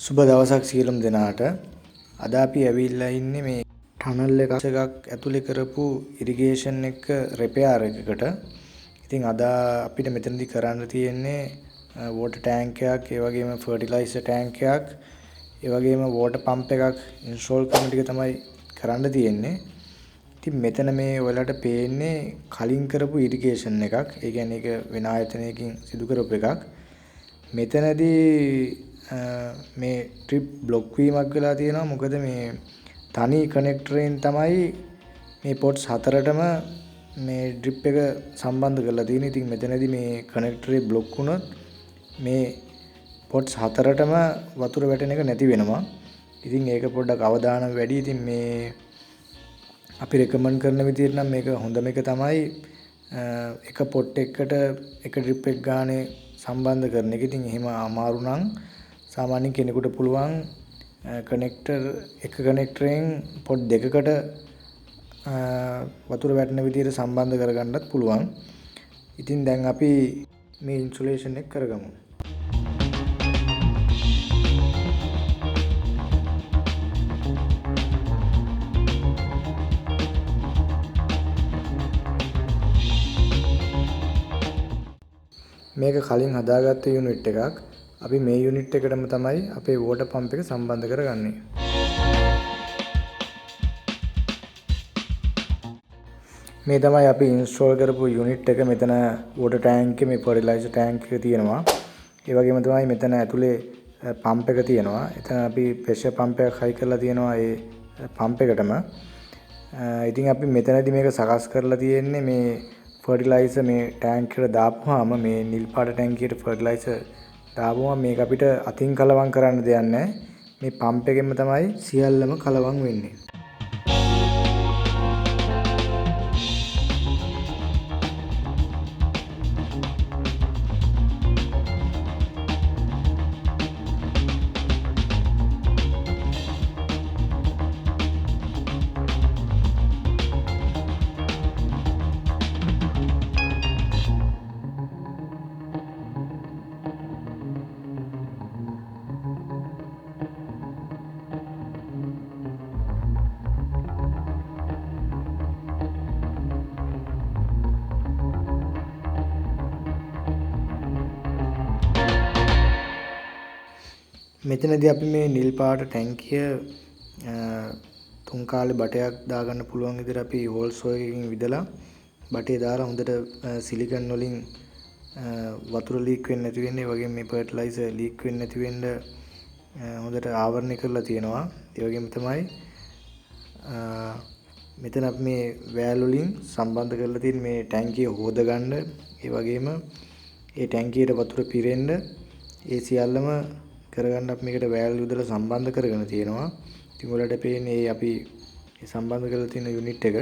සුබ දවසක් සියලුම දෙනාට. අද අපි ඇවිල්ලා ඉන්නේ මේ ටනල් එකක් ඇතුලේ කරපු ඉරිගේෂන් එක රිපෙයාර් එකකට. ඉතින් අද අපිට මෙතනදී කරන්න තියෙන්නේ වෝටර් ටැංක් එකක්, ඒ වගේම ෆර්ටිලයිසර් ටැංක් එකක්, ඒ වගේම වෝටර් පම්ප් එකක් ඉන්ස්ටෝල් කරන ටික තමයි කරන්න තියෙන්නේ. ඉතින් මෙතන මේ ඔයාලට පේන්නේ කලින් කරපු ඉරිගේෂන් එකක්. ඒ කියන්නේ ඒක වෙන ආයතනයකින් සිදු කරපු එකක්. මෙතනදී මේ ට්‍රිප් බ්ලොක් වීමක් වෙලා තියෙනවා. මොකද මේ තනි කනෙක්ටරෙන් තමයි මේ පොට්ස් හතරටම මේ ඩ්‍රිප් එක සම්බන්ධ කරලා තියෙන්නේ. ඉතින් මෙතනදී මේ කනෙක්ටරේ බ්ලොක් වුණොත් මේ පොට්ස් හතරටම වතුර වැටෙන එක නැති වෙනවා. ඉතින් ඒක පොඩ්ඩක් අවදානම් වැඩි. ඉතින් මේ අපි රෙකමන්ඩ් කරන විදිහට නම් මේක හොඳම එක තමයි එක පොට් එකකට එක ඩ්‍රිප් එක ගානේ සම්බන්ධ කරන එක. ඉතින් එහෙම අමාරු නම් සාමාන්‍යයෙන් කෙනෙකුට පුළුවන් එක කනෙක්ටරෙන් පොට් දෙකකට වතුර වැටෙන විදිහට සම්බන්ධ කරගන්නත් පුළුවන්. ඉතින් දැන් අපි මේ ඉන්සුලේෂන් එක කරගමු. මේක කලින් හදාගත්ත යුනිට් එකක්. අපි මේ යුනිට් එකටම තමයි අපේ වෝටර් පම්ප් එක සම්බන්ධ කරගන්නේ. මේ තමයි අපි ඉන්ස්ටෝල් කරපු යුනිට් එක. මෙතන වෝටර් ටැංක් එකේ මේ ෆර්ටිලයිසර් ටැංක් එක තියෙනවා. ඒ වගේම තමයි මෙතන ඇතුලේ පම්ප් එක තියෙනවා. එතන අපි ප්‍රෙෂර් පම්ප් එකක් හයි කරලා තියෙනවා ඒ පම්ප් එකටම. ඉතින් අපි මෙතනදී මේක සකස් කරලා තියෙන්නේ මේ ෆර්ටිලයිසර් මේ ටැංක් එකට දාපුවාම මේ නිල් පාට ටැංකියට ෆර්ටිලයිසර් දාපුවාම මේක අපිට අතින් කලවම් කරන්න දෙයක් නැහැ. මේ පම්ප් එකෙන්ම තමයි සියල්ලම කලවම් වෙන්නේ. මෙතනදී අපි මේ නිල් පාට ටැංකිය තුන් කාලේ බටයක් දාගන්න පුළුවන් විදිහට අපි හෝල්ස් එකකින් විදලා බටේ දාලා හොඳට සිලිකන් වලින් වතුර ලීක් වෙන්නේ නැති වෙන්නේ. ඒ වගේම මේ ෆර්ටිලයිසර් ලීක් වෙන්නේ නැති වෙන්න හොඳට ආවරණය කරලා තියෙනවා. ඒ වගේම තමයි මෙතන අපි මේ වෑල් වලින් සම්බන්ධ කරලා තියෙන මේ ටැංකිය හොදගන්න, ඒ වගේම ඒ ටැංකියට වතුර පිරෙන්න ඒ සියල්ලම කරගන්න අපි මේකට වෑල් යොදලා සම්බන්ධ කරගෙන තියෙනවා. ඉතින් ඔයාලට පේන්නේ අපි සම්බන්ධ කරලා තියෙන යුනිට් එක.